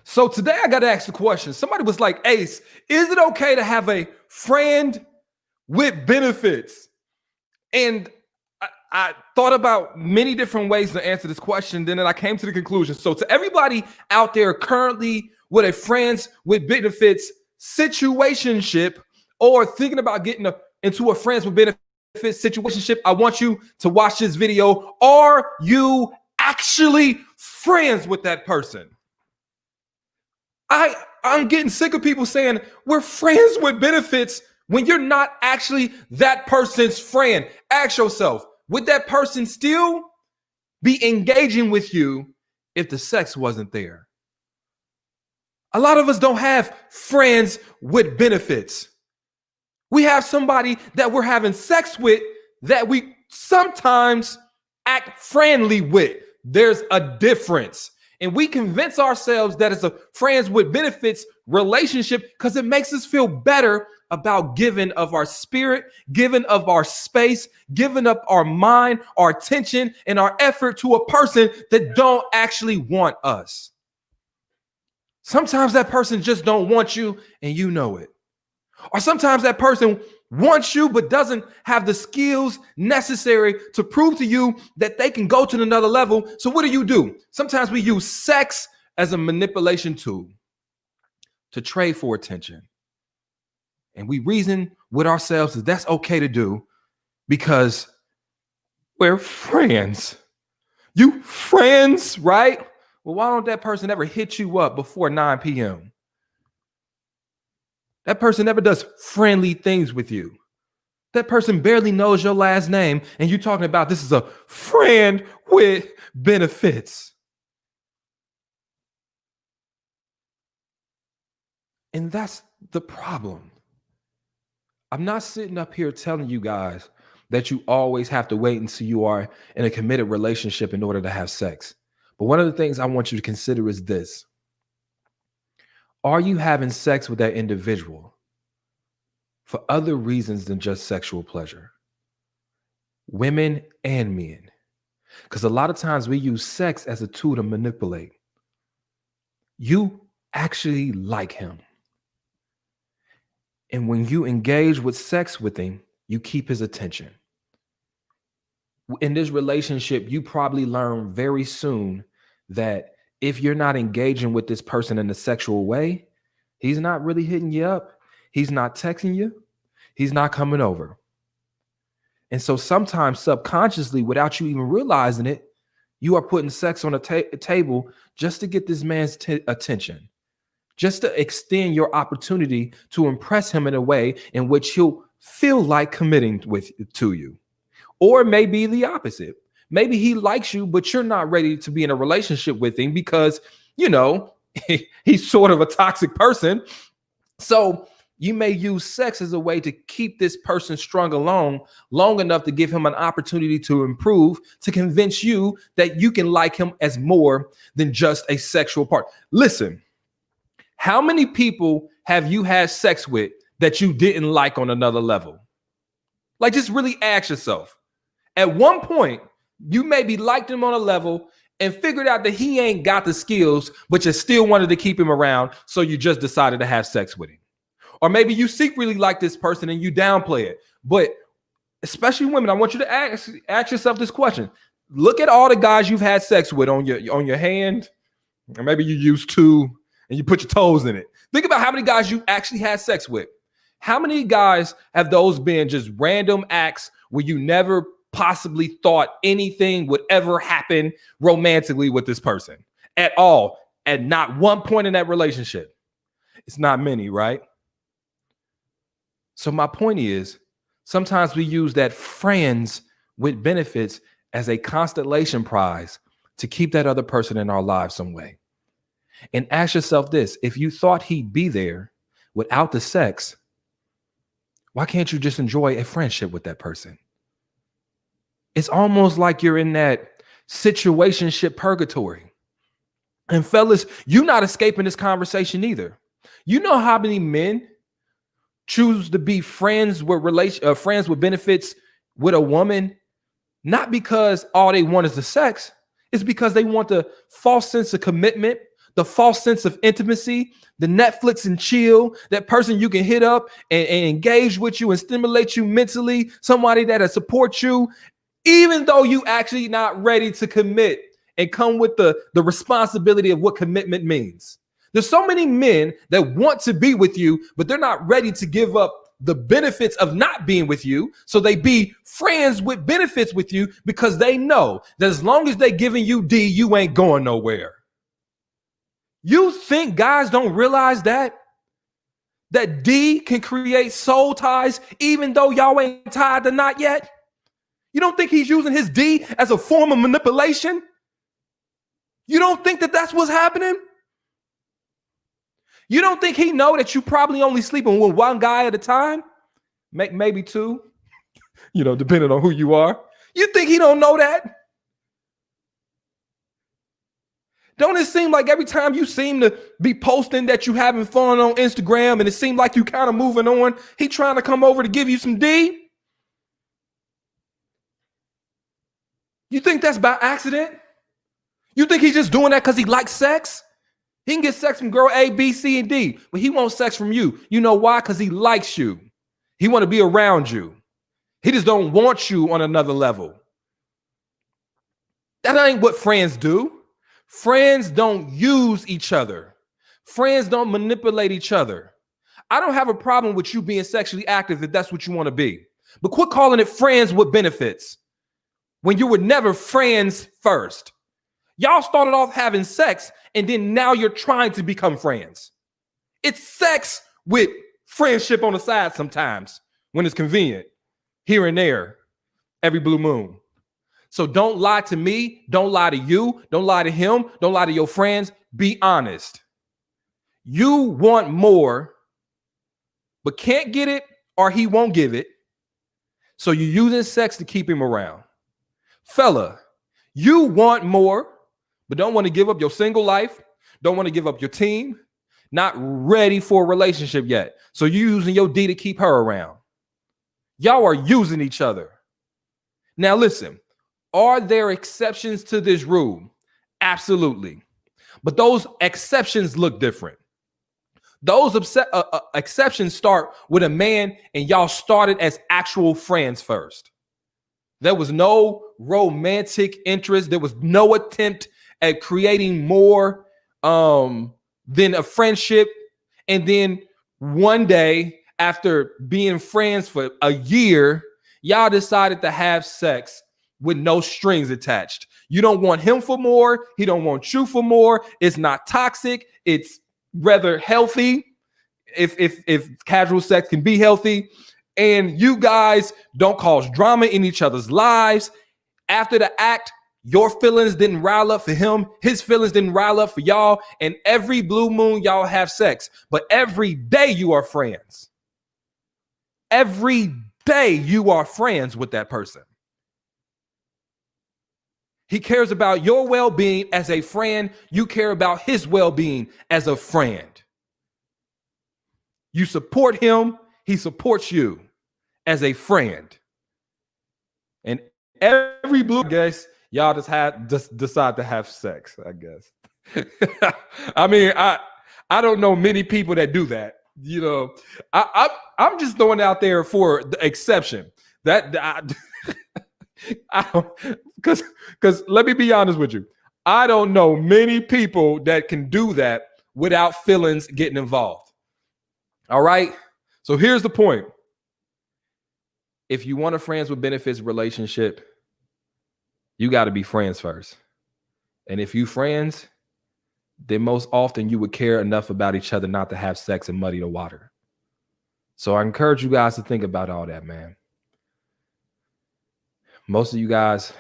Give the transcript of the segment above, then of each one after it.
So today I got to ask the question. Somebody was like, Ace, is it okay to have a friend with benefits? And I thought about many different ways to answer this question. Then I came to the conclusion. So to everybody out there currently with a friends with benefits situationship or thinking about getting into a friends with benefits situationship, I want you to watch this video. Are you actually friends with that person? I'm getting sick of people saying we're friends with benefits when you're not actually that person's friend. Ask yourself, would that person still be engaging with you if the sex wasn't there? A lot of us don't have friends with benefits. We have somebody that we're having sex with that we sometimes act friendly with. There's a difference. And we convince ourselves that it's a friends with benefits relationship because it makes us feel better about giving of our spirit, giving of our space, giving up our mind, our attention, and our effort to a person that don't actually want us. Sometimes that person just don't want you and you know it. Or sometimes that person wants you but doesn't have the skills necessary to prove to you that they can go to another level. So what do? Sometimes we use sex as a manipulation tool to trade for attention. And we reason with ourselves that that's okay to do because we're friends. You friends, right? Well, why don't that person ever hit you up before 9 p.m.? That person never does friendly things with you. That person barely knows your last name, and you're talking about this is a friend with benefits. And that's the problem. I'm not sitting up here telling you guys that you always have to wait until you are in a committed relationship in order to have sex. But one of the things I want you to consider is this. Are you having sex with that individual for other reasons than just sexual pleasure? Women and men. Because a lot of times we use sex as a tool to manipulate. You actually like him. And when you engage with sex with him, you keep his attention. In this relationship, you probably learn very soon that if you're not engaging with this person in a sexual way, he's not really hitting you up. He's not texting you. He's not coming over. And so sometimes subconsciously, without you even realizing it, you are putting sex on a table just to get this man's attention, just to extend your opportunity to impress him in a way in which he'll feel like committing to you. Or it may be the opposite. Maybe he likes you, but you're not ready to be in a relationship with him because, you know, he's sort of a toxic person. So you may use sex as a way to keep this person strung along long enough to give him an opportunity to improve, to convince you that you can like him as more than just a sexual part. Listen, how many people have you had sex with that you didn't like on another level? Like, just really ask yourself. At one point, you maybe liked him on a level and figured out that he ain't got the skills, but you still wanted to keep him around, so you just decided to have sex with him. Or maybe you secretly like this person and you downplay it. But especially women, I want you to ask yourself this question. Look at all the guys you've had sex with on your hand, or maybe you use two and you put your toes in it. Think about how many guys you actually had sex with. How many guys have those been just random acts where you never possibly thought anything would ever happen romantically with this person at all, at not one point in that relationship? It's not many, right? So my point is, sometimes we use that friends with benefits as a constellation prize to keep that other person in our lives some way. And ask yourself this: if you thought he'd be there without the sex, why can't you just enjoy a friendship with that person? It's almost like you're in that situationship purgatory. And fellas, you're not escaping this conversation either. You know how many men choose to be friends with benefits with a woman, not because all they want is the sex. It's because they want the false sense of commitment, the false sense of intimacy, the Netflix and chill, that person you can hit up and engage with you and stimulate you mentally, somebody that'll support you, even though you actually not ready to commit and come with the responsibility of what commitment means. There's so many men that want to be with you, but they're not ready to give up the benefits of not being with you. So they be friends with benefits with you because they know that as long as they giving you D, you ain't going nowhere. You think guys don't realize that D can create soul ties even though y'all ain't tied to knot yet? You don't think he's using his D as a form of manipulation? You don't think that that's what's happening? You don't think he know that you probably only sleeping with one guy at a time? Maybe two, depending on who you are. You think he don't know that? Don't it seem like every time you seem to be posting that you having fun on Instagram and it seemed like you kind of moving on, he trying to come over to give you some D? You think that's by accident? You think he's just doing that because he likes sex? He can get sex from girl A, B, C, and D, but he wants sex from you. You know why? Because he likes you. He want to be around you. He just don't want you on another level. That ain't what friends do. Friends don't use each other. Friends don't manipulate each other. I don't have a problem with you being sexually active if that's what you want to be. But quit calling it friends with benefits when you were never friends first. Y'all started off having sex and then now you're trying to become friends. It's sex with friendship on the side sometimes when it's convenient, here and there, every blue moon. So don't lie to me. Don't lie to you. Don't lie to him. Don't lie to your friends. Be honest. You want more, but can't get it or he won't give it. So you're using sex to keep him around. Fella, you want more, but don't want to give up your single life. Don't want to give up your team. Not ready for a relationship yet. So you're using your D to keep her around. Y'all are using each other. Now listen. Are there exceptions to this rule? Absolutely. But those exceptions look different. Those exceptions start with a man and y'all started as actual friends first. There was no romantic interest. There was no attempt at creating more than a friendship. And then one day, after being friends for a year, y'all decided to have sex with no strings attached. You don't want him for more. He don't want you for more. It's not toxic. It's rather healthy. If casual sex can be healthy, and you guys don't cause drama in each other's lives. After the act, your feelings didn't rile up for him. His feelings didn't rile up for y'all. And every blue moon, y'all have sex. But every day you are friends. Every day you are friends with that person. He cares about your well-being as a friend. You care about his well-being as a friend. You support him. He supports you as a friend. And every blue, guys, y'all just decide to have sex, I guess. I mean, I don't know many people that do that. I'm just throwing it out there for the exception. Because let me be honest with you. I don't know many people that can do that without feelings getting involved. All right. So here's the point. If you want a friends with benefits relationship, you got to be friends first. And if you friends, then most often you would care enough about each other not to have sex and muddy the water. So I encourage you guys to think about all that, man. Most of you guys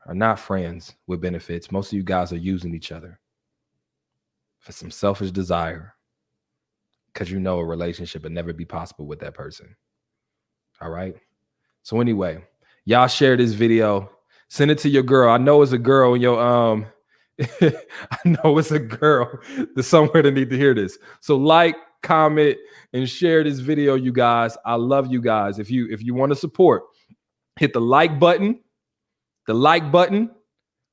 are not friends with benefits. Most of you guys are using each other for some selfish desire because you know a relationship would never be possible with that person. All right. So anyway, y'all share this video. Send it to your girl. I know it's a girl in your I know it's a girl that's somewhere that need to hear this. So like, comment, and share this video, you guys. I love you guys. If you want to support, hit the like button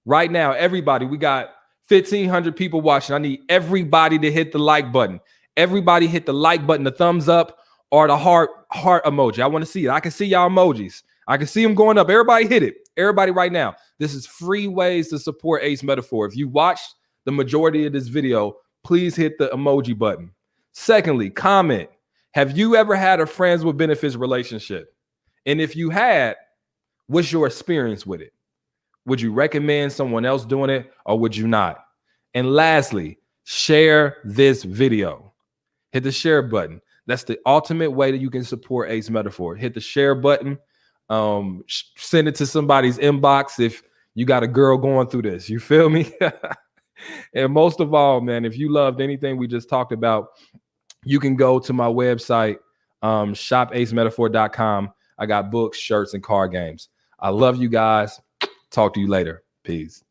right now. Everybody, we got 1,500 people watching. I need everybody to hit the like button. Everybody hit the like button, the thumbs up, or the heart emoji. I want to see it. I can see y'all emojis. I can see them going up. Everybody hit it. Everybody right now. This is free ways to support Ace Metaphor. If you watched the majority of this video, please hit the emoji button. Secondly, comment. Have you ever had a friends with benefits relationship? And if you had, what's your experience with it? Would you recommend someone else doing it or would you not? And lastly, share this video. Hit the share button. That's the ultimate way that you can support Ace Metaphor. Hit the share button. Send it to somebody's inbox if you got a girl going through this. You feel me? And most of all, man, if you loved anything we just talked about, you can go to my website, shopacemetaphor.com. I got books, shirts, and card games. I love you guys. Talk to you later. Peace.